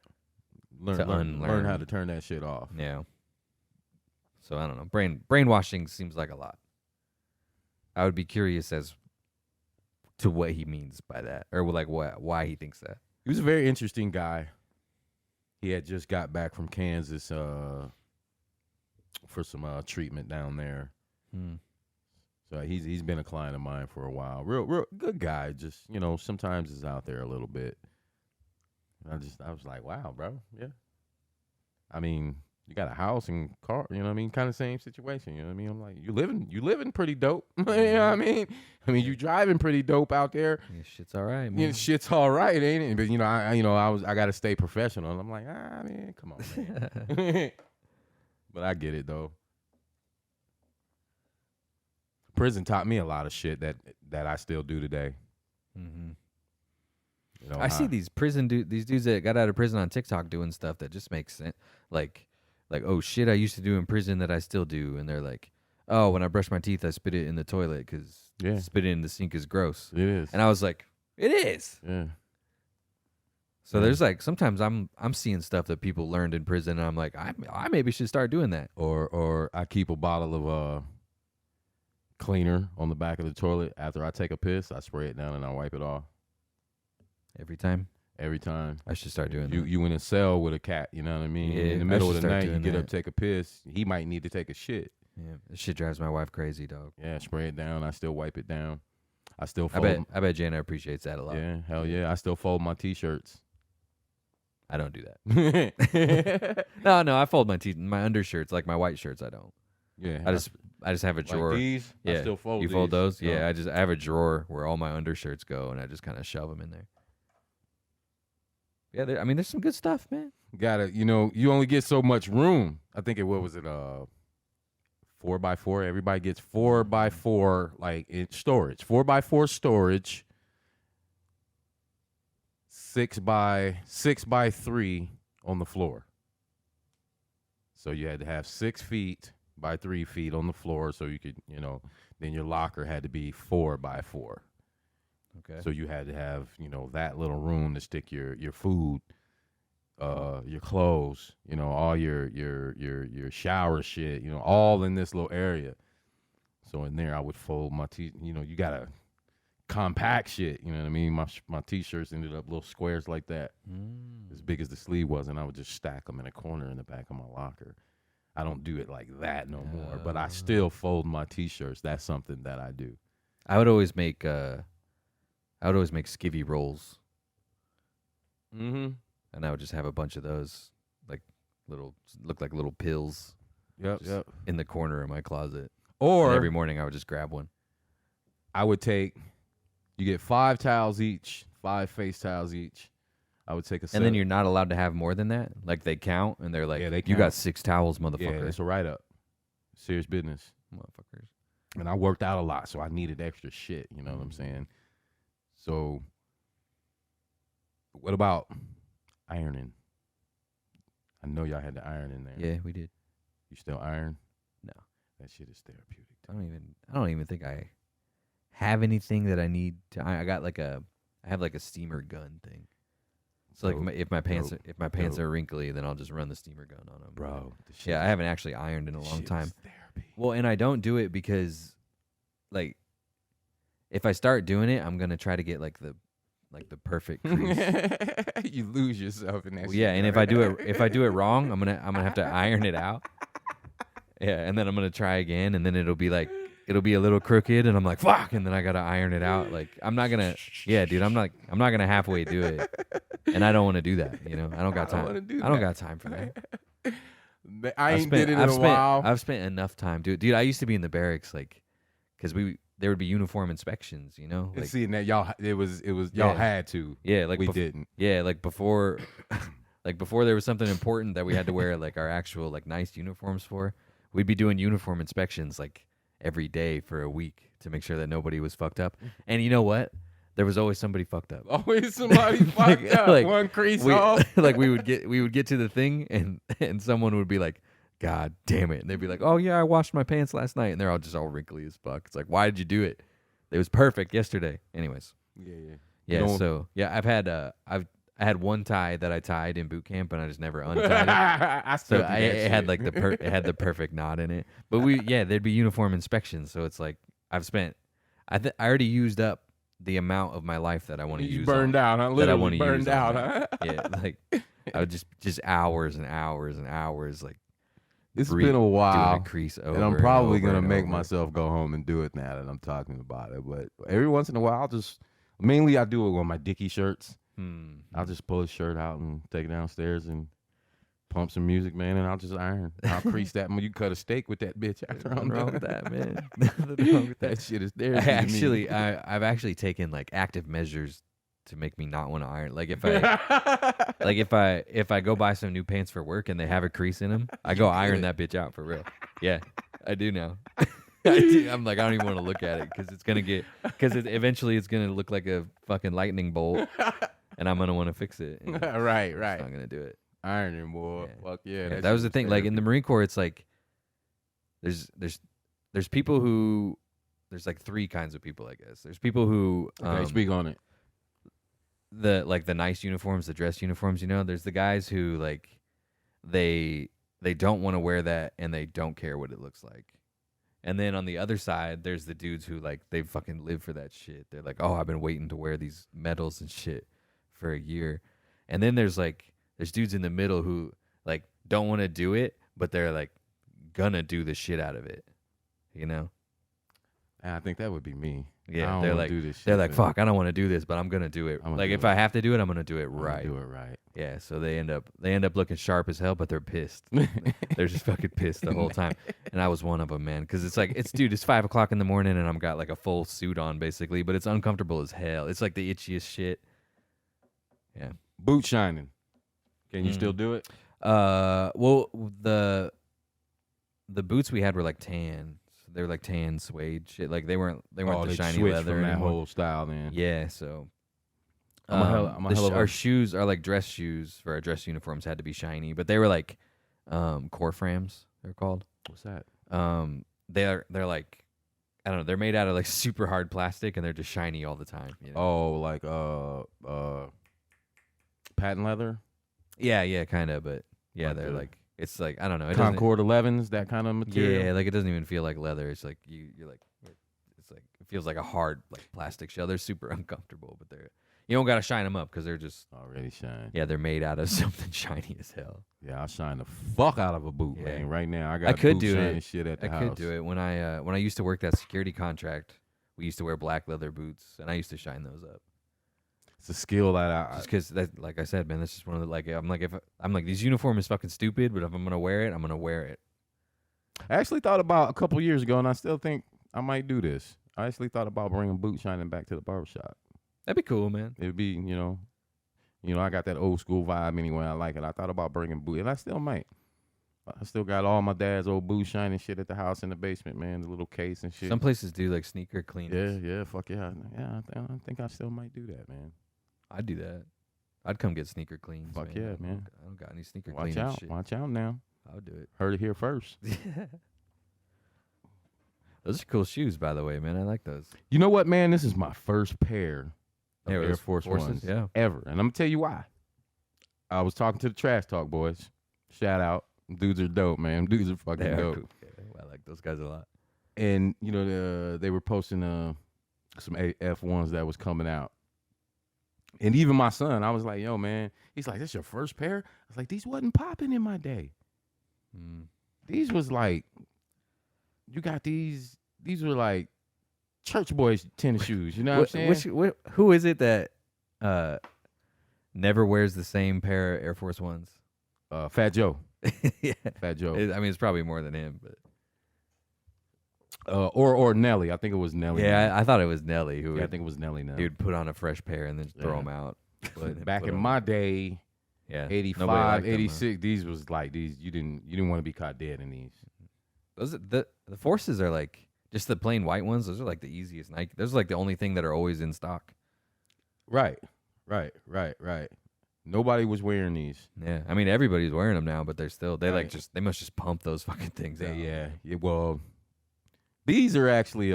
Learn how to turn that shit off. Yeah. So I don't know. Brainwashing seems like a lot. I would be curious as to what he means by that, or like why he thinks that. He was a very interesting guy. He had just got back from Kansas for some treatment down there. So he's been a client of mine for a while. Real good guy. Just, you know, sometimes is out there a little bit. I was like, wow, bro. Yeah. I mean, you got a house and car, you know what I mean? Kind of same situation, you know what I mean? I'm like, you living pretty dope. You know what I mean? You driving pretty dope out there. Yeah, shit's all right, man. Yeah, shit's all right, ain't it? But you know, I got to stay professional. And I'm like, man, come on, man. But I get it though. Prison taught me a lot of shit that I still do today. Mm-hmm. You know, I see these dudes that got out of prison on TikTok doing stuff that just makes sense. Like, oh shit, I used to do in prison that I still do, and they're like, oh, when I brush my teeth, I spit it in the toilet because Yeah. spit it in the sink is gross. It is. And I was like, it is. Yeah. So Yeah. there's like sometimes I'm seeing stuff that people learned in prison, and I'm like, I maybe should start doing that. Or I keep a bottle of cleaner on the back of the toilet. After I take a piss, I spray it down and I wipe it off Every time. every time. I should start doing You that. you in a cell with a cat, you know what I mean? Yeah, in the I middle should of the start night, you doing get up, that. take a piss. He might need to take a shit. Yeah, this shit drives my wife crazy, dog. Yeah, spray it down. I still wipe it down. I still I fold. bet Jana appreciates that a lot. Yeah, hell yeah. I still fold my t-shirts. I don't do that. No, I fold my undershirts, like my white shirts. I don't. Yeah, I just have a drawer. like these. I Yeah. still fold. You fold these. those? Yeah, I have a drawer where all my undershirts go, and I just kind of shove them in there. Yeah, there's some good stuff, man. Gotta, you only get so much room. I think what was it? 4x4. Everybody gets 4x4, like in storage. 4x4 storage. 6x3 on the floor. So you had to have 6 feet by 3 feet on the floor, so you could, then your locker had to be 4x4. Okay. So you had to have, that little room to stick your food, your clothes, all your shower shit, all in this little area. So in there, I would fold my you gotta compact shit. You know what I mean? My t-shirts ended up little squares like that, as big as the sleeve was, and I would just stack them in a corner in the back of my locker. I don't do it like that no more, but I still fold my t-shirts. That's something that I do. I would always make Skivvy Rolls, Mm-hmm. and I would just have a bunch of those, look like little pills, Yep. in the corner of my closet. Or And every morning I would just grab one. I would you get 5 towels each, 5 face towels each. I would take a set. And then you're not allowed to have more than that. Like they count, and they're like, Yeah, they you got count. 6 towels, Yeah, motherfucker. it's a write-up. Serious business. Motherfuckers. And I worked out a lot, so I needed extra shit. You know what I'm saying? So, what about ironing? I know y'all had the iron in there. Yeah, we did. You still iron? No. That shit is therapeutic. I don't even think I have anything that I need to. I have like a steamer gun thing. So like Dope, if my pants dope. are wrinkly, then I'll just run the steamer gun on them. Bro. The shit Yeah, I is- haven't actually ironed in a long shit time. is therapy. Well, and I don't do it because, like, if I start doing it, I'm gonna try to get like the perfect crease. You lose yourself in that Well, shit. yeah, and if I do it wrong, I'm gonna have to iron it out. Yeah, and then I'm gonna try again, and then it'll be a little crooked, and I'm like, fuck, and then I gotta iron it out. Like I'm not gonna gonna halfway do it, and I don't want to do that. I don't got time. I don't got time for that. I ain't did it in a while. I've spent enough time, dude. I used to be in the barracks, like, because there would be uniform inspections, like, Seeing that y'all, it was y'all Yeah. had to. yeah, like We didn't. yeah, like before, like before there was something important that we had to wear like our actual like nice uniforms for. We'd be doing uniform inspections like every day for a week to make sure that nobody was fucked up. And you know what? There was always somebody fucked up. Always somebody fucked up. like, One crease we, off. like we would get to the thing and someone would be like, God damn it. And they'd be like, oh yeah, I washed my pants last night, and they're all just all wrinkly as fuck. It's like, why did you do it? It was perfect yesterday. Anyways. Yeah. Yeah, You so yeah, I had one tie that I tied in boot camp, and I just never untied it. I still So do that it had shit. like it had the perfect knot in it. But there'd be uniform inspections. So it's like I already used up the amount of my life that I want to You use. burned out, huh? that I Literally want to burned use out, on huh? that. Yeah, like I would just hours and hours and hours like It's breathe- been a doing while. a crease over. And I'm probably going to make myself go home and do it now that I'm talking about it. But every once in a while, mainly I do it with my Dickie shirts. I'll just pull a shirt out and take it downstairs and pump some music, man, and I'll just iron. I'll crease that. You cut a steak with that bitch after I'm Nothing wrong done. with that, man. Nothing wrong with that. That shit is there. I've actually taken like active measures to make me not want to iron. Like if I go buy some new pants for work and they have a crease in them, I go iron that bitch out for real. Yeah, I do now. I'm like, I don't even want to look at it because eventually it's gonna look like a fucking lightning bolt, and I'm gonna want to fix it. And right. I'm not gonna do it. Ironing, boy. Yeah. Fuck yeah. Yeah, that was the thing. Like in the Marine Corps, it's like there's there's people who there's like three kinds of people, I guess. There's people who Okay, speak on it. the nice uniforms, the dress uniforms, you know. There's the guys who like they don't want to wear that and they don't care what it looks like. And then on the other side, there's the dudes who like they fucking live for that shit. They're like, "Oh, I've been waiting to wear these medals and shit for a year." And then there's dudes in the middle who like don't want to do it, but they're like gonna do the shit out of it. You know? I think that would be me. Yeah, I they're don't like do this shit, they're like, man. "Fuck, I don't want to do this, but I'm gonna do it." I'ma Like do if it. I have to do it, I'm gonna do it I'm gonna right. do it right. Yeah, so they end up looking sharp as hell, but they're pissed. They're just fucking pissed the whole time. And I was one of them, man, because it's like it's 5:00 in the morning, and I'm got like a full suit on basically, but it's uncomfortable as hell. It's like the itchiest shit. Yeah. Boot shining. Can you still do it? Well, the boots we had were like tan. So they were like tan suede shit. Like they weren't They the shiny switched leather from that anymore. whole style then. Yeah, so I'm a hell of a- our shoes, our like dress shoes for our dress uniforms had to be shiny, but they were like core frames, they're called. What's that? They're like I don't know, they're made out of like super hard plastic and they're just shiny all the time. You know? Oh, like patent leather? Yeah, kind of, but yeah, Like they're the like it's like I don't know, it doesn't- Concord 11s, that kind of material. Yeah, like it doesn't even feel like leather. It's like you're like it's like it feels like a hard like plastic shell. They're super uncomfortable, but you don't gotta shine them up because they're just Already shine. yeah, they're made out of something shiny as hell. Yeah, I'll shine the fuck out of a boot, Yeah. man. Right now, I got could boot do shining it. shit at the I house. could do it when I used to work that security contract. We used to wear black leather boots, and I used to shine those up. It's a skill that I Just because that, like I said, man, that's just one of the like I'm like these uniform is fucking stupid, but if I'm gonna wear it, I'm gonna wear it. I actually thought about a couple years ago, and I still think I might do this. I actually thought about bringing boot shining back to the barbershop. That'd be cool, man. It'd be, I got that old school vibe anyway. I like it. I thought about bringing boot, and I still might. I still got all my dad's old boot shining shit at the house in the basement, man. The little case and shit. Some places do like sneaker cleaners. Yeah, fuck yeah. Yeah, I think I still might do that, man. I'd do that. I'd come get sneaker cleans. Fuck man. yeah, man. I don't got any sneaker Watch cleaning out. shit. Watch out now. I would do it. Heard it here first. Those are cool shoes, by the way, man. I like those. You know what, man? This is my first pair of Yeah, Air those Force Forces, Ones yeah. ever. And I'm going to tell you why. I was talking to the Trash Talk boys. Shout out. Dudes are dope, man. Dudes are fucking They are dope. cool. Yeah, I like those guys a lot. And, they were posting some F1s that was coming out. And even my son, I was like, yo, man. He's like, this your first pair? I was like, these wasn't popping in my day. These was like, you got these were like church boys tennis shoes. You know what I'm saying? Who is it that never wears the same pair of Air Force Ones? Fat Joe. Yeah. Fat Joe. I mean, it's probably more than him, but Or Nelly. I think it was Nelly. yeah, I thought it was Nelly who I would, think it was Nelly now. he would put on a fresh pair and then just throw Yeah. them out. Back in my day, yeah, 85, nobody liked them, huh? 86, these was like these. You didn't want to be caught dead in these. Those the Forces are like just the plain white ones. Those are like the easiest Nike. Those are like the only thing that are always in stock. Right. Nobody was wearing these. Yeah, I mean everybody's wearing them now, but they Right. they must just pump those fucking things out. Yeah. Well, these are actually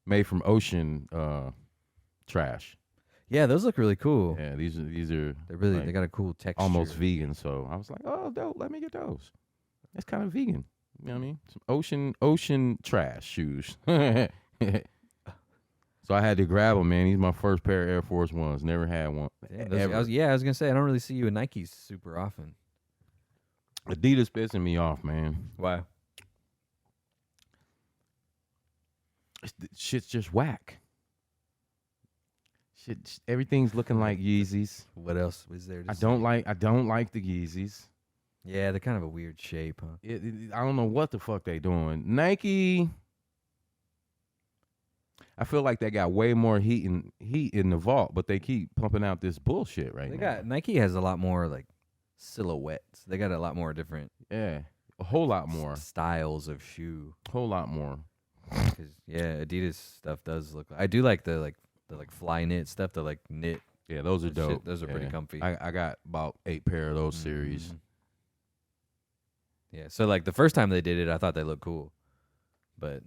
made from ocean trash. Yeah, those look really cool. Yeah, these are They're really like, they got a cool texture. almost vegan. So I was like, oh, dope. Let me get those. That's kind of vegan. You know what I mean? Some ocean trash shoes. So I had to grab them, man. These are my first pair of Air Force Ones. Never had one. Damn, ever. I was gonna say I don't really see you in Nikes super often. Adidas pissing me off, man. Why? Shit's just whack. Everything's looking like Yeezys. What else was there? To I say? don't like the Yeezys. Yeah, they're kind of a weird shape, huh? I don't know what the fuck they doing. Nike, I feel like they got way more heat in the vault, but they keep pumping out this bullshit right now. Nike has a lot more like silhouettes. They got a lot more different Yeah, a whole lot more. styles of shoe. Whole lot more. 'Cause, yeah, Adidas stuff does look. I do like the fly knit stuff. The like knit. Yeah, those are Shit, dope. those are pretty comfy. I got about 8 pair of those series. Mhm. Yeah, so like the first time they did it, I thought they looked cool. but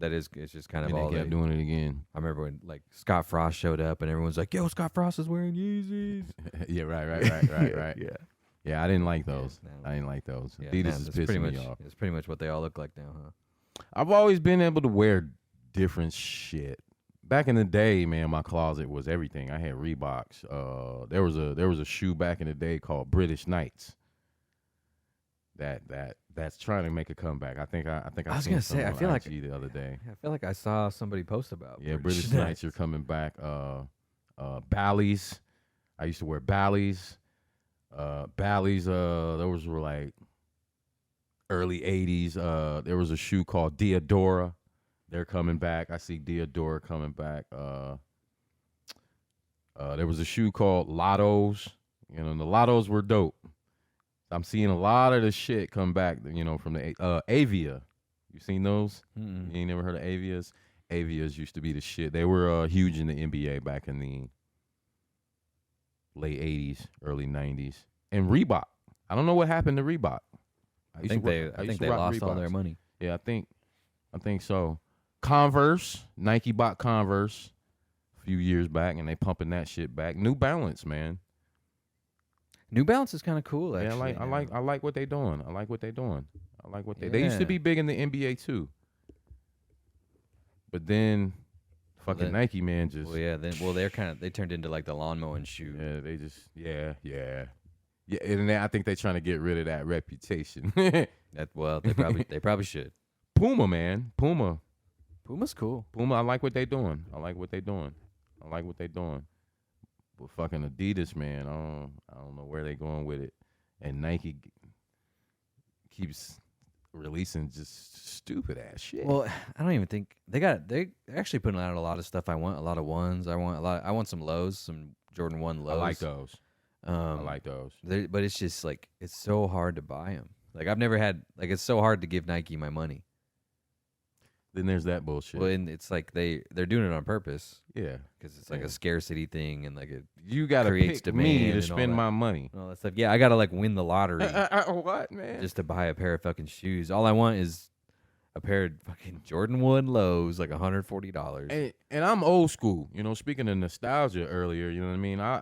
it's just kind of And all they kept doing it again. I remember when like Scott Frost showed up and everyone's like, "Yo, Scott Frost is wearing Yeezys." Yeah, right. Yeah. Yeah, I didn't like those. No. I didn't like those. Yeah, Adidas nah, is that's pretty pissing much, me off. It's pretty much what they all look like now, huh? I've always been able to wear different shit. Back in the day, man, my closet was everything. I had Reeboks. There was a shoe back in the day called British Knights. That's trying to make a comeback. I think I was seen gonna some say, I on feel like IG the other day. I feel like I saw somebody post about British Knights are coming back. Bally's. I used to wear Bally's. Bally's. Those were like early '80s. There was a shoe called Diadora. They're coming back. I see Diadora coming back. There was a shoe called Lottos. You know, the Lottos were dope. I'm seeing a lot of the shit come back, you know, from the Avia. You seen those? Mm-mm. You ain't never heard of Avias? Avias used to be the shit. They were huge in the NBA back in the late 80s, early 90s. And Reebok. I don't know what happened to Reebok. I think they lost all their money. Yeah, I think so. Converse, Nike bought Converse a few years back, and they pumping that shit back. New Balance, man. New Balance is kind of cool, actually. Yeah, I like what they doing. I like what they doing. They used to be big in the NBA too. But then fucking Nike, man, just they turned into like the lawn mowing shoe. Yeah, they just yeah. And I think they're trying to get rid of that reputation. They probably should. Puma, man. Puma's cool. Puma, I like what they doing. But fucking Adidas, man, I don't know where they going with it. And Nike keeps releasing just stupid ass shit. Well, I don't even think they're actually putting out a lot of stuff. I want a lot of ones. I want some lows, some Jordan 1 lows. I like those. But it's just like it's so hard to buy them. Like I've never had it's so hard to give Nike my money. Then there's that bullshit. Well, and it's like they're doing it on purpose. Yeah, because it's like a scarcity thing, and you gotta creates pick demand me to and spend my money. And all that stuff. Yeah, I gotta win the lottery. What, man? Just to buy a pair of fucking shoes. All I want is a pair of fucking Jordan 1 lows, like $140. And I'm old school. You know, speaking of nostalgia earlier, you know what I mean? I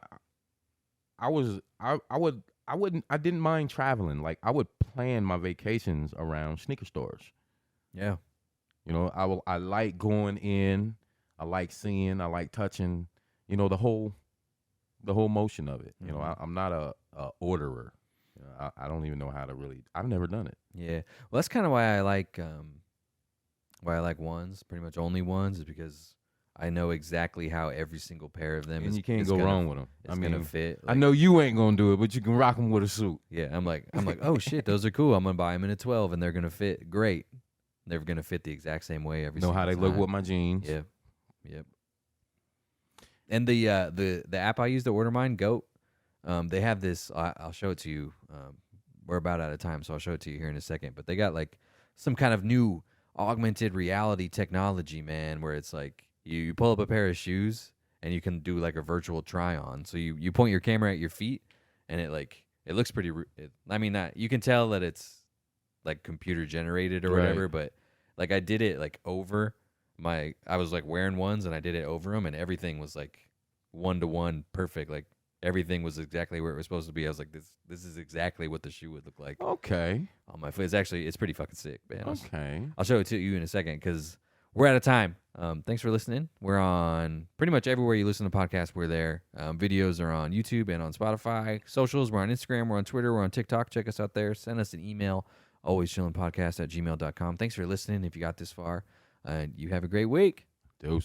didn't mind traveling. Like I would plan my vacations around sneaker stores. Yeah. You know, I like going in, I like seeing, I like touching, you know, the whole motion of it. You know, I'm not a orderer. You know, I don't even know how to really. I've never done it. Yeah, well, that's kind of why I like ones. Pretty much only ones is because I know exactly how every single pair of them and is. you can't go wrong with them. I mean, gonna fit. I know you ain't gonna do it, but you can rock them with a suit. Yeah, I'm like, oh shit, those are cool. I'm gonna buy them in a 12, and they're gonna fit great. They're gonna fit the exact same way every. Know how they time. look with my jeans. Yeah, yep. And the app I use to order mine, Goat, they have this. I'll show it to you. We're about out of time, so I'll show it to you here in a second. But they got like some kind of new augmented reality technology, man, where it's like you pull up a pair of shoes and you can do like a virtual try on. So you point your camera at your feet, and it looks pretty. You can tell that it's like computer generated or whatever, but like I did it like over I was like wearing ones and I did it over them, and everything was like 1-to-1 perfect. Like everything was exactly where it was supposed to be. I was like, this is exactly what the shoe would look like. Okay. On my foot. It's pretty fucking sick, man. Okay. I'll show it to you in a second because we're out of time. Thanks for listening. We're on pretty much everywhere you listen to podcasts. We're there. Videos are on YouTube and on Spotify. Socials, we're on Instagram, we're on Twitter, we're on TikTok. Check us out there. Send us an email. alwayschillingpodcast@gmail.com. Thanks for listening if you got this far. You have a great week. Deuces.